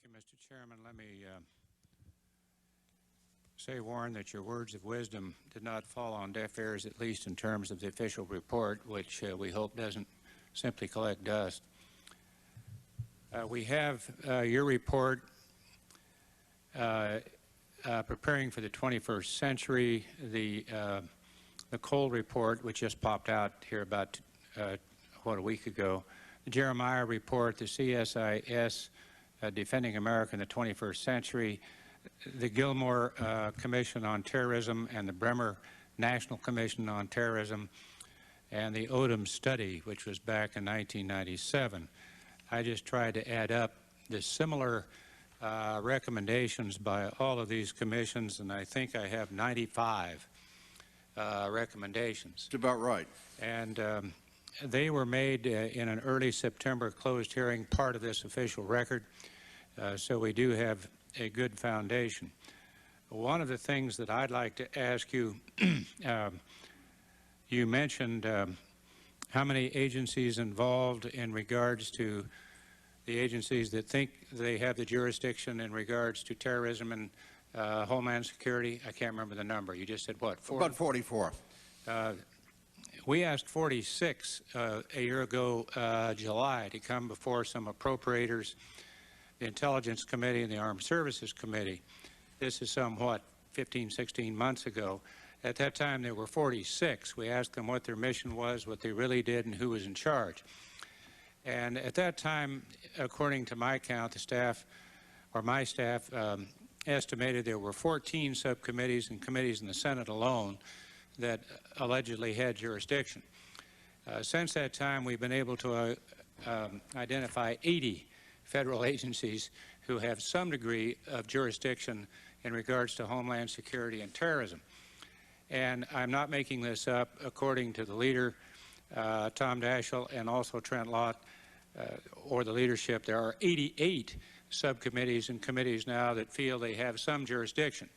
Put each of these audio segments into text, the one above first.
Thank you, Mr. Chairman. Let me say, Warren, that your words of wisdom did not fall on deaf ears, at least in terms of the official report, which we hope doesn't simply collect dust. We have your report, preparing for the 21st century, the Cole report, which just popped out here about, a week ago, the Jeremiah report, the CSIS, Defending America in the 21st Century, the Gilmore Commission on Terrorism, and the Bremer National Commission on Terrorism, and the Odom study, which was back in 1997. I just tried to add up the similar recommendations by all of these commissions, and I think I have 95 recommendations. That's about right. And they were made in an early September closed hearing, part of this official record, so we do have a good foundation. One of the things that I'd like to ask you, you mentioned how many agencies involved in regards to the agencies that think they have the jurisdiction in regards to terrorism and Homeland Security. I can't remember the number. You just said what? 40? About 44. We asked 46 a year ago, July, to come before some appropriators, the Intelligence Committee and the Armed Services Committee. This is somewhat 15, 16 months ago. At that time, there were 46. We asked them what their mission was, what they really did, and who was in charge. And at that time, according to my count, the staff, or my staff, estimated there were 14 subcommittees and committees in the Senate alone that allegedly had jurisdiction. Since that time, we've been able to identify 80 federal agencies who have some degree of jurisdiction in regards to Homeland Security and terrorism. And I'm not making this up. According to the leader, Tom Daschle, and also Trent Lott, or the leadership, there are 88 subcommittees and committees now that feel they have some jurisdiction.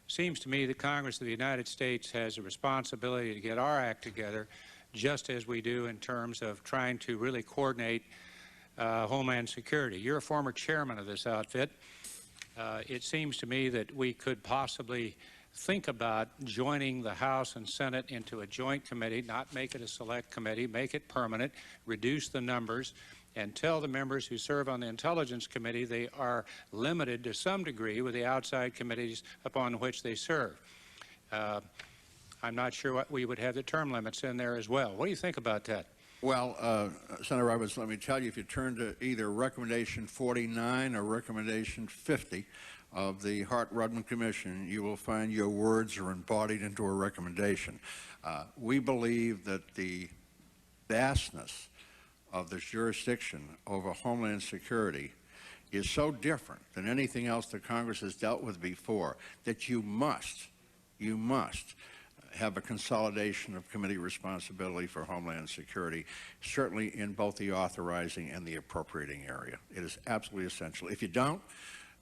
Seems to me that Congress of the United States has a responsibility to get our act together, just as we do in terms of trying to really coordinate Homeland Security. You're a former chairman of this outfit. It seems to me that we could possibly think about joining the House and Senate into a joint committee, not make it a select committee, make it permanent, reduce the numbers, and tell the members who serve on the Intelligence Committee they are limited to some degree with the outside committees upon which they serve. I'm not sure what we would have the term limits in there as well. What do you think about that? Well, Senator Roberts, let me tell you, if you turn to either Recommendation 49 or Recommendation 50 of the Hart-Rudman Commission, you will find your words are embodied into a recommendation. We believe that the vastness of this jurisdiction over Homeland Security is so different than anything else that Congress has dealt with before that you must have a consolidation of committee responsibility for Homeland Security, certainly in both the authorizing and the appropriating area. It is absolutely essential. If you don't,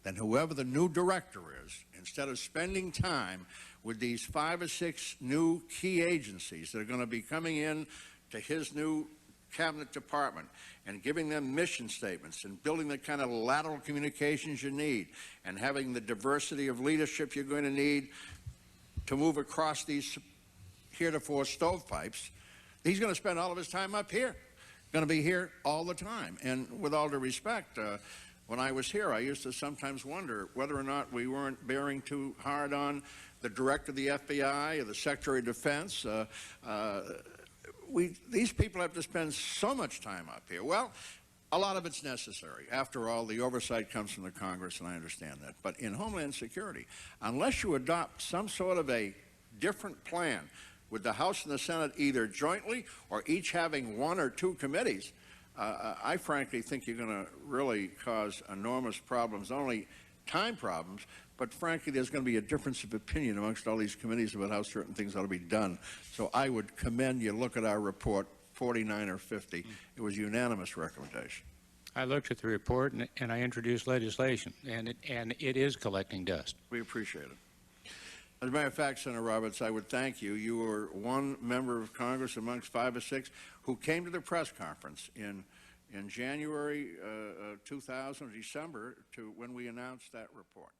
then whoever the new director is, instead of spending time with these 5 or 6 new key agencies that are going to be coming in to his new cabinet department and giving them mission statements and building the kind of lateral communications you need and having the diversity of leadership you're going to need to move across these heretofore stovepipes, he's going to spend all of his time up here, going to be here all the time. And with all due respect, when I was here, I used to sometimes wonder whether or not we weren't bearing too hard on the director of the FBI or the Secretary of Defense. These people have to spend so much time up here. Well, a lot of it's necessary. After all, the oversight comes from the Congress, and I understand that. But in Homeland Security, unless you adopt some sort of a different plan with the House and the Senate either jointly or each having 1 or 2 committees, I frankly think you're going to really cause enormous problems, not only time problems, but frankly, there's going to be a difference of opinion amongst all these committees about how certain things ought to be done. So I would commend you look at our report, 49 or 50. It was a unanimous recommendation. I looked at the report and I introduced legislation, and it is collecting dust. We appreciate it. As a matter of fact, Senator Roberts, I would thank you. You were one member of Congress amongst 5 or 6 who came to the press conference in in January 2000, December, to when we announced that report.